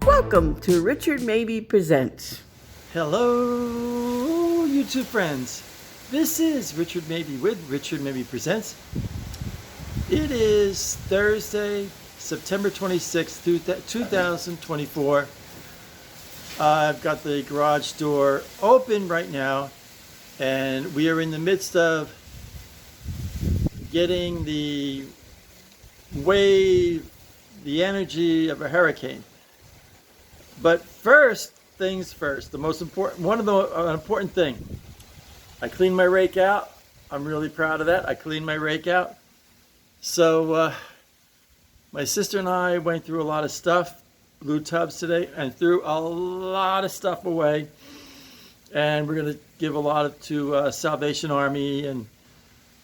Welcome to Richard Mabey Presents. Hello, YouTube friends. This is Richard Mabey with Richard Mabey Presents. It is Thursday, September 26th, 2024. I've got the garage door open right now, and we are in the midst of getting the wave, the energy of a hurricane. But first things first, the most important, an important thing. I cleaned my rake out. I'm really proud of that. I cleaned my rake out. So my sister and I went through a lot of stuff, blue tubs today, and threw a lot of stuff away. And we're going to give a lot to Salvation Army and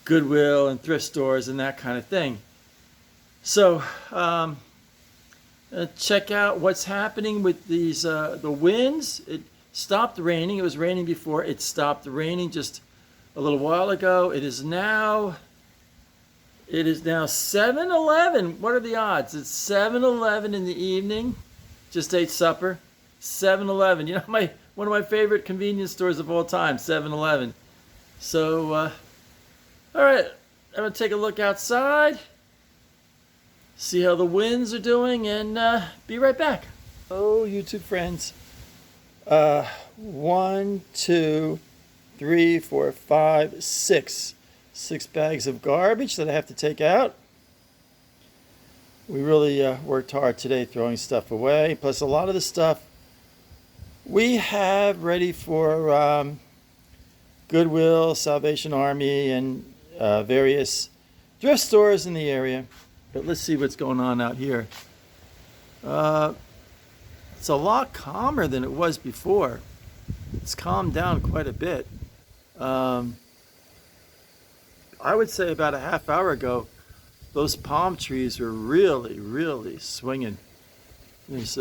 Goodwill and thrift stores and that kind of thing. So check out what's happening with these the winds. It stopped raining. It was raining before. It stopped raining just a little while ago. It is now 7:11. What are the odds? It's 7:11 in the evening. Just ate supper. 7-Eleven. You know, one of my favorite convenience stores of all time, 7-Eleven. So all right, I'm gonna take a look outside, see how the winds are doing, and be right back. Oh, YouTube friends. 1, 2, 3, 4, 5, 6. 6 bags of garbage that I have to take out. We really worked hard today throwing stuff away. Plus a lot of the stuff we have ready for Goodwill, Salvation Army, and various thrift stores in the area. But let's see what's going on out here. It's a lot calmer than it was before. It's calmed down quite a bit. I would say about a half hour ago, those palm trees were really swinging. There's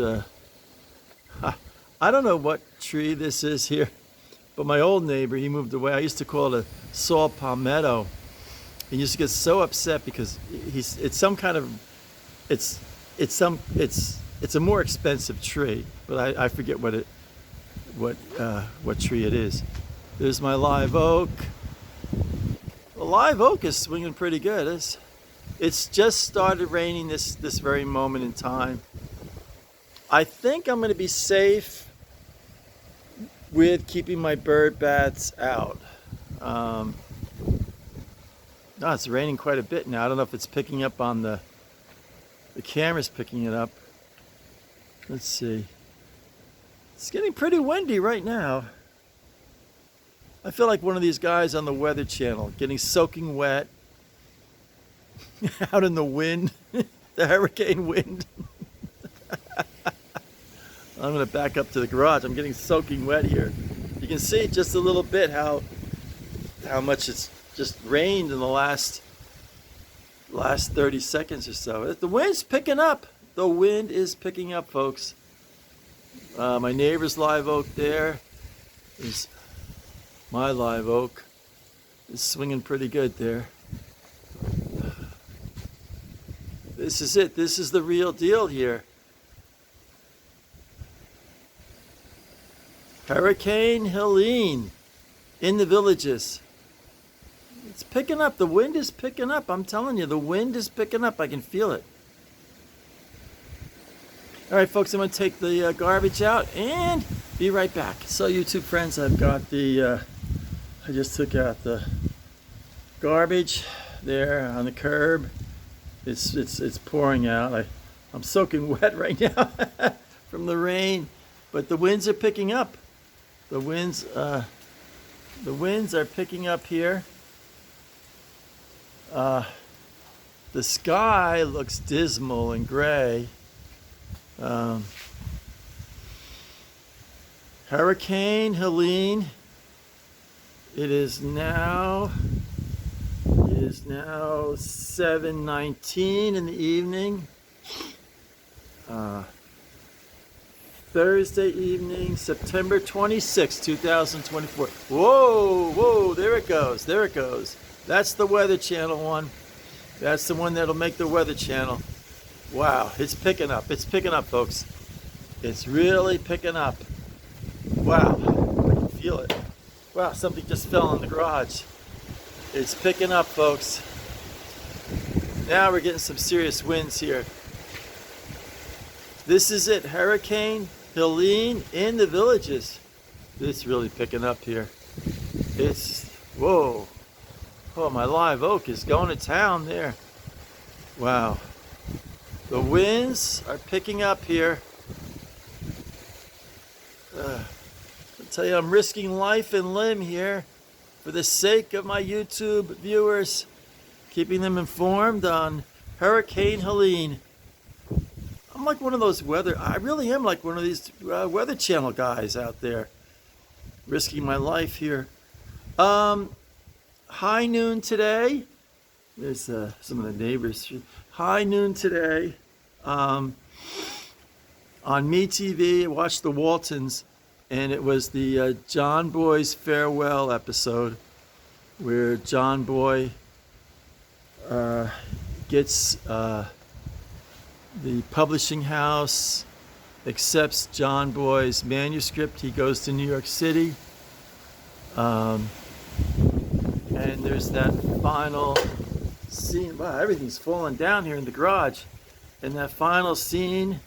I don't know what tree this is here, but my old neighbor, he moved away. I used to call it a saw palmetto. He used to get so upset because it's a more expensive tree, but I forget what tree it is. There's my live oak. The live oak is swinging pretty good. It's just started raining this very moment in time. I think I'm going to be safe with keeping my bird bats out. No, it's raining quite a bit now. I don't know if it's picking up on the camera's picking it up. Let's see. It's getting pretty windy right now. I feel like one of these guys on the Weather Channel, getting soaking wet out in the wind, the hurricane wind. I'm going to back up to the garage. I'm getting soaking wet here. You can see just a little bit how much it's just rained in the last 30 seconds or so. The wind's picking up. The wind is picking up, folks. My neighbor's live oak there is my live oak. Is swinging pretty good there. This is it. This is the real deal here. Hurricane Helene in the villages. It's picking up. The wind is picking up. I'm telling you, the wind is picking up. I can feel it. All right, folks, I'm going to take the garbage out and be right back. So, YouTube friends, I've got I just took out the garbage there on the curb. It's pouring out. I'm soaking wet right now from the rain, but the winds are picking up. The winds are picking up here. The sky looks dismal and gray. Hurricane Helene. It is now 7:19 in the evening. Thursday evening, September 26, 2024. Whoa, there it goes. That's the Weather Channel one. That's the one that'll make the Weather Channel. Wow, it's picking up, folks. It's really picking up. Wow, I can feel it. Wow, something just fell in the garage. It's picking up, folks. Now we're getting some serious winds here. This is it, Hurricane Helene in the Villages. It's really picking up here. It's, whoa. Oh, my live oak is going to town there. Wow. The winds are picking up here. I tell you, I'm risking life and limb here for the sake of my YouTube viewers, keeping them informed on Hurricane Helene. I'm like one of those I really am like one of these Weather Channel guys out there, risking my life here. High noon today. There's some of the neighbors. High noon today. On Me TV, I watched the Waltons, and it was the John Boy's farewell episode, where John Boy gets the publishing house accepts John Boy's manuscript. He goes to New York City, and there's that final scene. Wow, everything's falling down here in the garage. And that final scene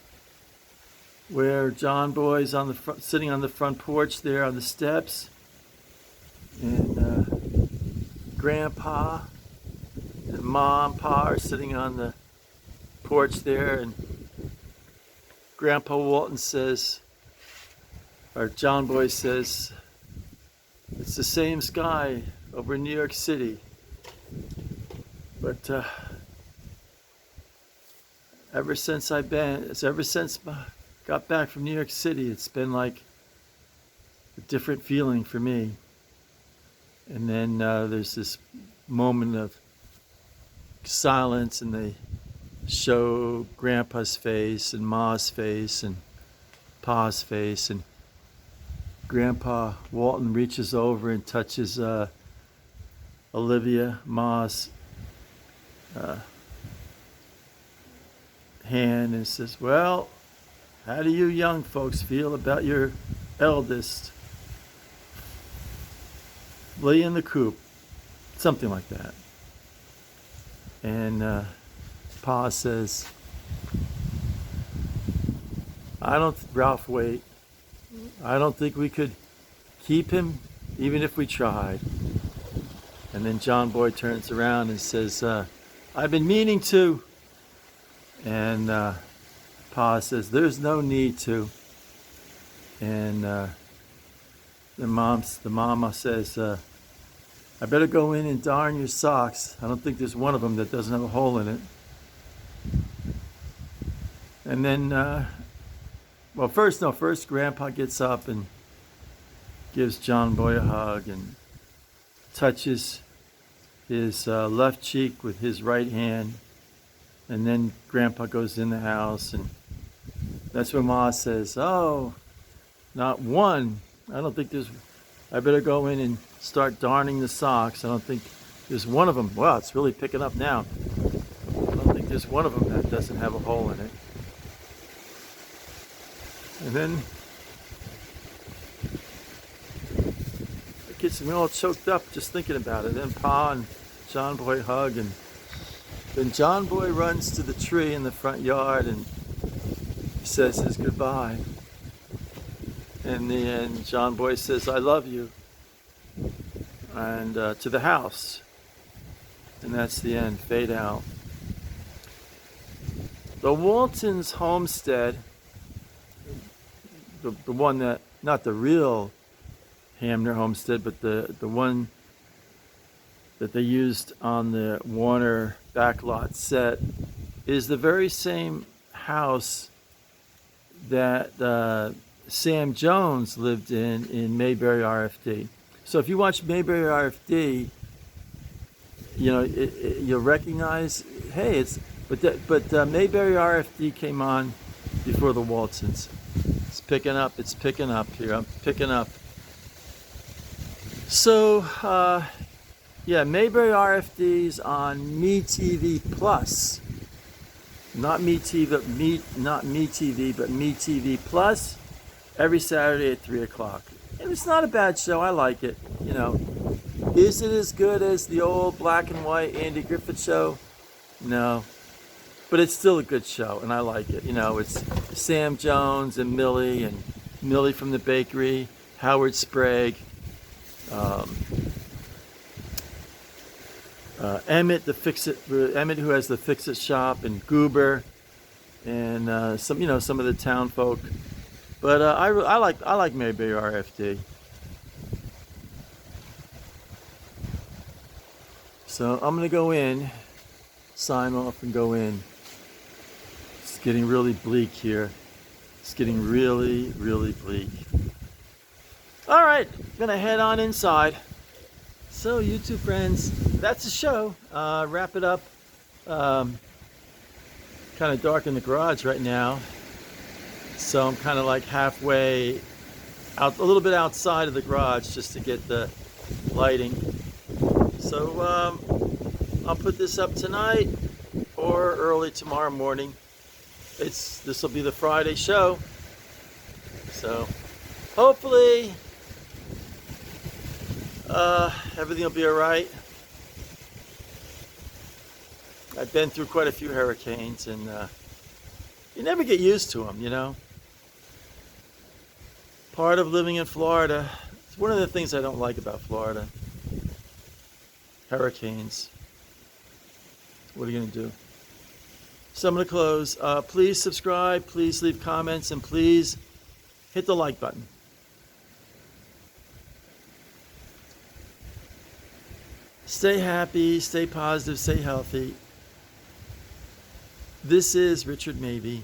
where John Boy's on the sitting on the front porch there on the steps, and Grandpa and Mom and Pa are sitting on the porch there, and Grandpa Walton says, or John Boy says, it's the same sky over in New York City, but ever since I got back from New York City, it's been like a different feeling for me. And then there's this moment of silence, and they show Grandpa's face and Ma's face and Pa's face, and Grandpa Walton reaches over and touches Olivia, Ma's hand, and says, well, how do you young folks feel about your eldest Lee in the coop? Something like that. And Pa says, Ralph, wait. I don't think we could keep him even if we tried. And then John Boy turns around and says, I've been meaning to. And Pa says, there's no need to. And the mama says, I better go in and darn your socks. I don't think there's one of them that doesn't have a hole in it. And then, first Grandpa gets up and gives John Boy a hug and touches his left cheek with his right hand. And then Grandpa goes in the house, and that's when Ma says, oh, not one. I better go in and start darning the socks. I don't think there's one of them. Wow, it's really picking up now. I don't think there's one of them that doesn't have a hole in it. And then it gets me all choked up just thinking about it. Then Pa and John Boy hug, and then John Boy runs to the tree in the front yard and he says his goodbye. In the end, John Boy says, I love you. And to the house. And that's the end. Fade out. The Waltons homestead, the one that, not the real Hamner homestead, but the one that they used on the Warner backlot set, is the very same house that Sam Jones lived in Mayberry RFD. So if you watch Mayberry RFD, you'll recognize, hey, but Mayberry RFD came on before the Waltons. It's picking up here. I'm picking up. So, Mayberry RFD's on Me TV Plus. Not Me TV, but not Me TV, but Me TV Plus, every Saturday at 3 o'clock. And it's not a bad show. I like it. You know, is it as good as the old black and white Andy Griffith show? No. But it's still a good show, and I like it. You know, it's Sam Jones and Millie from the bakery, Howard Sprague, Emmett Emmett who has the Fix It shop, and Goober, and some of the town folk. But I like Mabey RFD. So I'm gonna go in, sign off, and go in. It's getting really bleak here. It's getting really, really bleak. All right, gonna head on inside. So YouTube friends, that's the show. Wrap it up. Kind of dark in the garage right now. So I'm kind of like halfway out, a little bit outside of the garage just to get the lighting. So I'll put this up tonight or early tomorrow morning. This will be the Friday show. So hopefully everything will be all right. I've been through quite a few hurricanes, and you never get used to them, you know. Part of living in Florida. It's one of the things I don't like about Florida. Hurricanes. What are you going to do? So I'm going to close. Please subscribe, please leave comments, and please hit the like button. Stay happy, stay positive, stay healthy. This is Richard Mabey.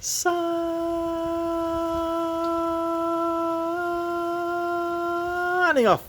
Signing off.